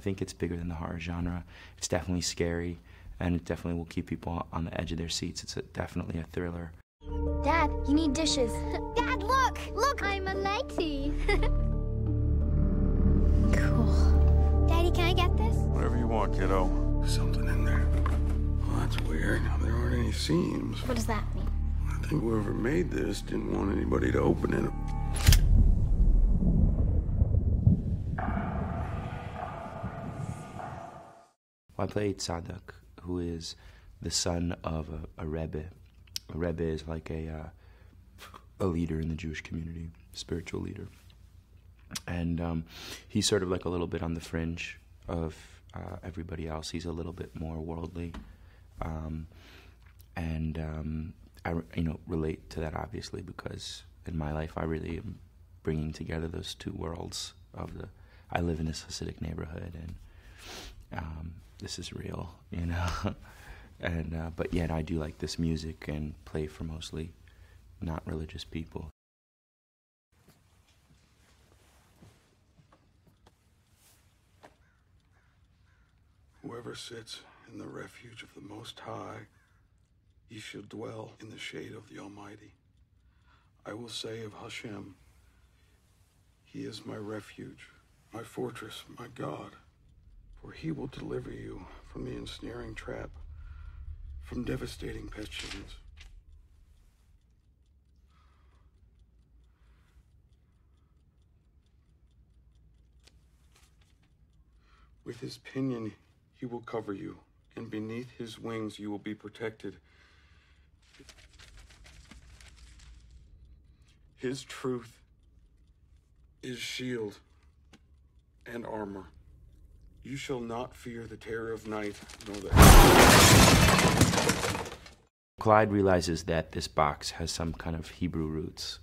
think it's bigger than the horror genre. It's definitely scary, and it definitely will keep people on the edge of their seats. It's definitely a thriller. Dad, you need dishes. Dad, look! Look! I'm a lady. Cool. Daddy, can I get this? Whatever you want, kiddo. Something in there. Well, that's weird. There aren't any seams. What does that mean? I think whoever made this didn't want anybody to open it. I played Sadak, who is the son of a rebbe. A rebbe is like a leader in the Jewish community, spiritual leader. And he's sort of like a little bit on the fringe of everybody else. He's a little bit more worldly. I relate to that, obviously, because in my life I really am bringing together those two worlds of I live in this Hasidic neighborhood, and this is real, you know. And but yet I do like this music and play for mostly not religious people. Whoever sits in the refuge of the Most High, he shall dwell in the shade of the Almighty. I will say of Hashem, He is my refuge, my fortress, my God, for He will deliver you from the ensnaring trap, from devastating pestilence. With His pinion He will cover you, and beneath His wings you will be protected. His truth is shield and armor. You shall not fear the terror of night, nor the... Clyde realizes that this box has some kind of Hebrew roots,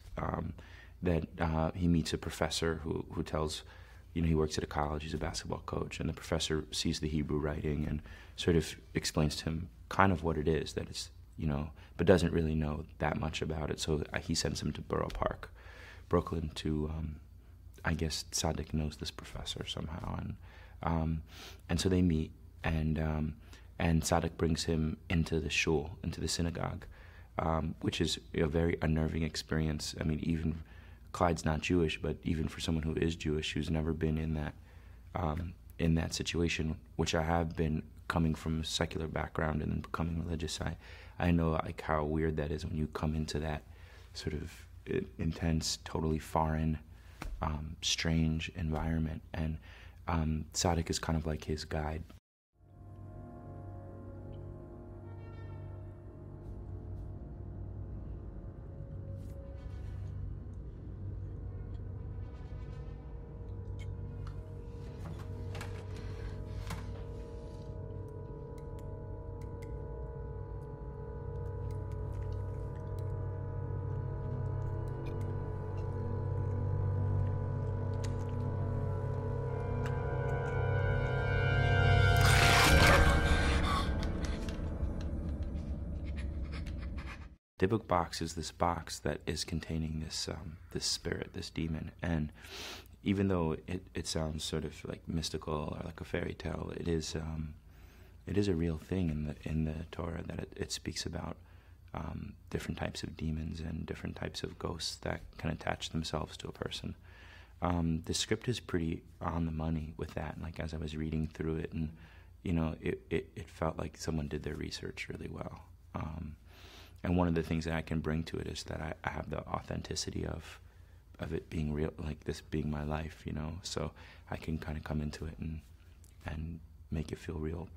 that he meets a professor who tells, you know, he works at a college, he's a basketball coach, and the professor sees the Hebrew writing and sort of explains to him kind of what it is, that it's, you know, but doesn't really know that much about it. So he sends him to Borough Park, Brooklyn, to, I guess Sadak knows this professor somehow, and so they meet, and Sadak brings him into the shul, into the synagogue, which is a very unnerving experience. I mean, even Clyde's not Jewish, but even for someone who is Jewish, who's never been in that situation, which I have been, coming from a secular background and then becoming religious, I know like how weird that is when you come into that sort of intense, totally foreign, strange environment. And Sadak is kind of like his guide. The book box is this box that is containing this this spirit, this demon, and even though it sounds sort of like mystical or like a fairy tale, it is a real thing in the Torah, that it speaks about different types of demons and different types of ghosts that can attach themselves to a person. The script is pretty on the money with that. Like, as I was reading through it, and you know, it felt like someone did their research really well. And one of the things that I can bring to it is that I have the authenticity of it being real, like this being my life, you know. So I can kind of come into it and make it feel real.